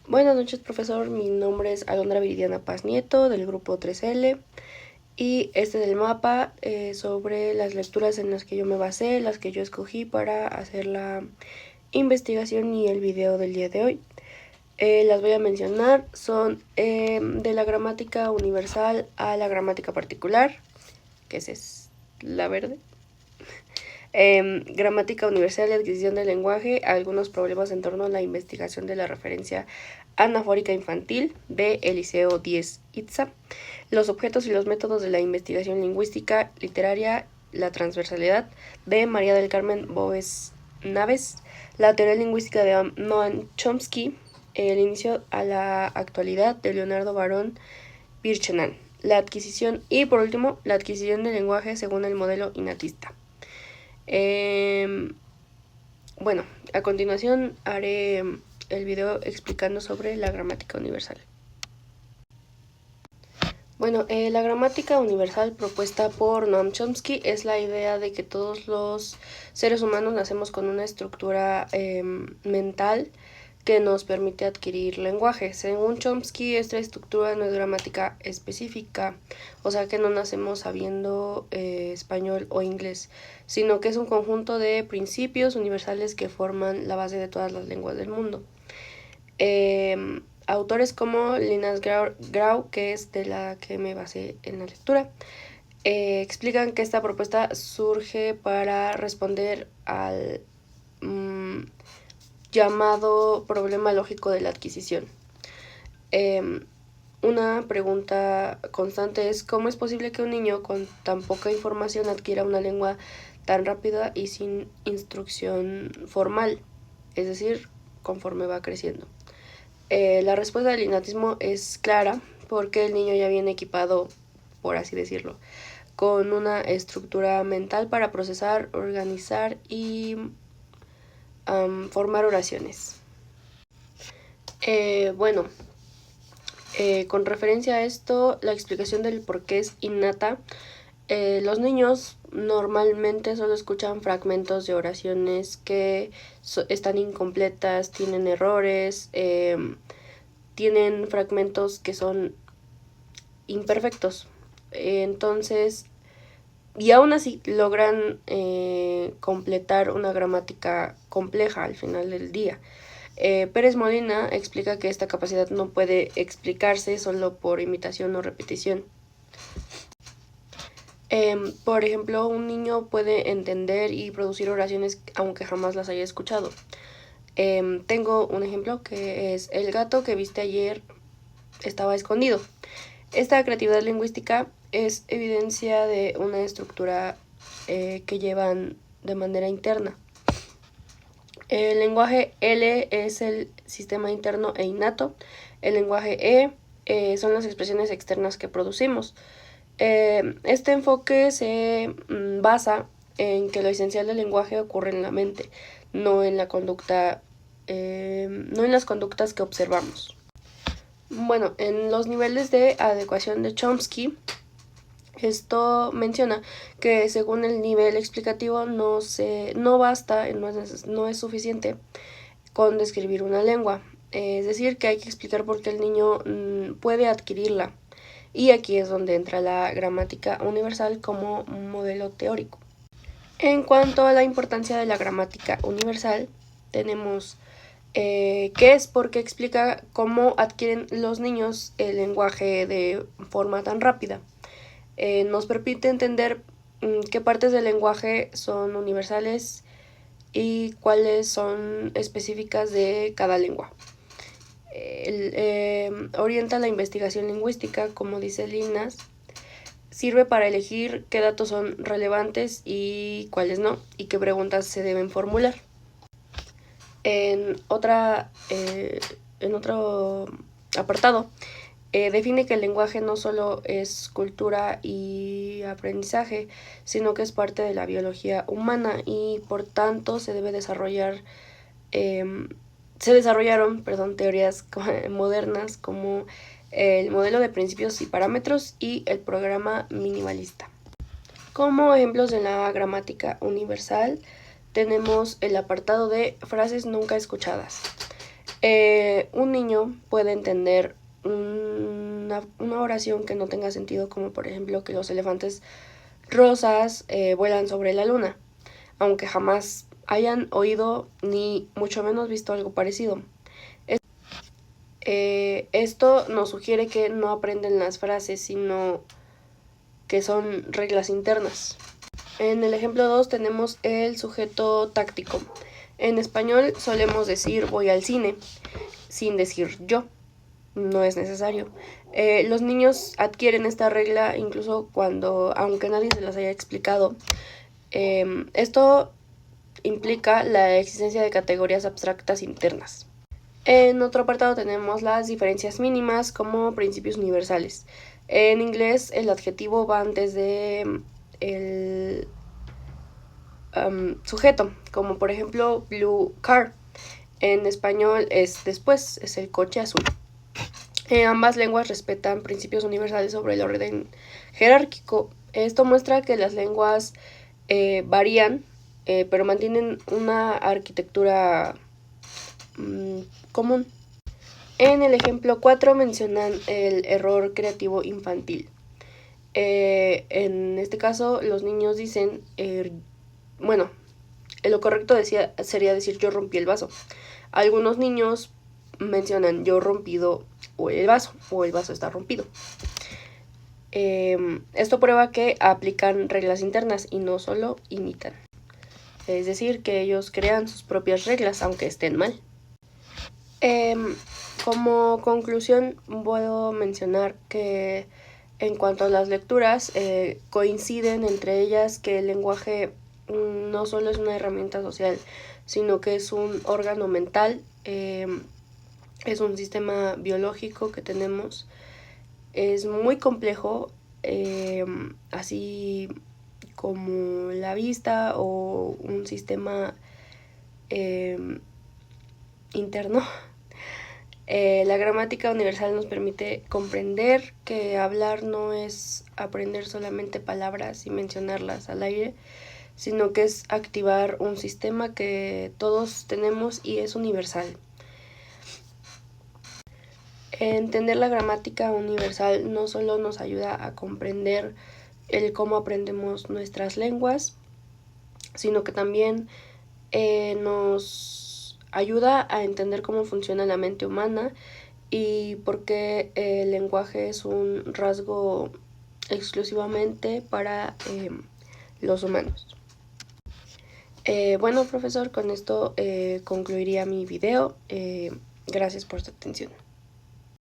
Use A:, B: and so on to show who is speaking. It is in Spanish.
A: Buenas noches, profesor. Mi nombre es Alondra Viridiana Paz Nieto, del grupo 3L. Y este es el mapa sobre las lecturas en las que yo me basé, las que yo escogí para hacer la investigación y el video del día de hoy. Las voy a mencionar. Son de la gramática universal a la gramática particular, que esa es la verde. Gramática universal y adquisición del lenguaje, algunos problemas en torno a la investigación de la referencia anafórica infantil, de Eliseo Díez Itza, los objetos y los métodos de la investigación lingüística literaria, la transversalidad, de María del Carmen Bóves Naves, la teoría lingüística de Noam Chomsky, el inicio a la actualidad, de Leonardo Barón Birchenan, la adquisición y, por último, la adquisición del lenguaje según el modelo innatista. Bueno, a continuación haré el video explicando sobre la gramática universal. Bueno, la gramática universal propuesta por Noam Chomsky es la idea de que todos los seres humanos nacemos con una estructura mental que nos permite adquirir lenguaje. Según Chomsky, esta estructura no es gramática específica, o sea que no nacemos sabiendo español o inglés, sino que es un conjunto de principios universales que forman la base de todas las lenguas del mundo. Autores como Linus Grau, que es de la que me basé en la lectura, explican que esta propuesta surge para responder al llamado problema lógico de la adquisición. Una pregunta constante es ¿cómo es posible que un niño con tan poca información adquiera una lengua tan rápida y sin instrucción formal? Es decir, conforme va creciendo. La respuesta del innatismo es clara porque el niño ya viene equipado, por así decirlo, con una estructura mental para procesar, organizar y formar oraciones. Con referencia a esto, la explicación del por qué es innata. Los niños normalmente solo escuchan fragmentos de oraciones que están incompletas, tienen errores, tienen fragmentos que son imperfectos. Entonces, y aún así logran completar una gramática compleja al final del día. Pérez Molina explica que esta capacidad no puede explicarse solo por imitación o repetición. Por ejemplo, un niño puede entender y producir oraciones aunque jamás las haya escuchado. Tengo un ejemplo que es: el gato que viste ayer estaba escondido. Esta creatividad lingüística es evidencia de una estructura que llevan de manera interna. El lenguaje L es el sistema interno e innato. El lenguaje E son las expresiones externas que producimos. Este enfoque se basa en que lo esencial del lenguaje ocurre en la mente, no en la conducta, no en las conductas que observamos. Bueno, en los niveles de adecuación de Chomsky, esto menciona que según el nivel explicativo no basta, no es suficiente con describir una lengua. Es decir, que hay que explicar por qué el niño puede adquirirla. Y aquí es donde entra la gramática universal como modelo teórico. En cuanto a la importancia de la gramática universal, tenemos que es porque explica cómo adquieren los niños el lenguaje de forma tan rápida. Nos permite entender qué partes del lenguaje son universales y cuáles son específicas de cada lengua. Orienta la investigación lingüística, como dice Linus, sirve para elegir qué datos son relevantes y cuáles no, y qué preguntas se deben formular. En otro apartado, define que el lenguaje no solo es cultura y aprendizaje, sino que es parte de la biología humana y por tanto se desarrollaron teorías modernas como el modelo de principios y parámetros y el programa minimalista. Como ejemplos de la gramática universal tenemos el apartado de frases nunca escuchadas. Un niño puede entender una oración que no tenga sentido, como por ejemplo que los elefantes rosas vuelan sobre la luna, aunque jamás hayan oído ni mucho menos visto algo parecido. Esto nos sugiere que no aprenden las frases, sino que son reglas internas. En el ejemplo 2 tenemos el sujeto táctico. En español solemos decir voy al cine, sin decir yo. No es necesario. Los niños adquieren esta regla incluso cuando, aunque nadie se las haya explicado. Esto implica la existencia de categorías abstractas internas. En otro apartado tenemos las diferencias mínimas como principios universales. En inglés el adjetivo va antes de el sujeto, como por ejemplo blue car. En español es después, es el coche azul. Ambas lenguas respetan principios universales sobre el orden jerárquico. Esto muestra que las lenguas varían, pero mantienen una arquitectura común. En el ejemplo 4 mencionan el error creativo infantil. En este caso, los niños dicen, bueno, lo correcto sería decir yo rompí el vaso. Algunos niños mencionan yo rompido o el vaso está rompido. Esto prueba que aplican reglas internas y no solo imitan. Es decir, que ellos crean sus propias reglas, aunque estén mal. Como conclusión, puedo mencionar que en cuanto a las lecturas, coinciden entre ellas que el lenguaje no solo es una herramienta social, sino que es un órgano mental, es un sistema biológico que tenemos, es muy complejo, así como la vista o un sistema interno. La gramática universal nos permite comprender que hablar no es aprender solamente palabras y mencionarlas al aire, sino que es activar un sistema que todos tenemos y es universal. Entender la gramática universal no solo nos ayuda a comprender el cómo aprendemos nuestras lenguas, sino que también nos ayuda a entender cómo funciona la mente humana y por qué el lenguaje es un rasgo exclusivamente para los humanos. Bueno, profesor, con esto concluiría mi video. Gracias por su atención.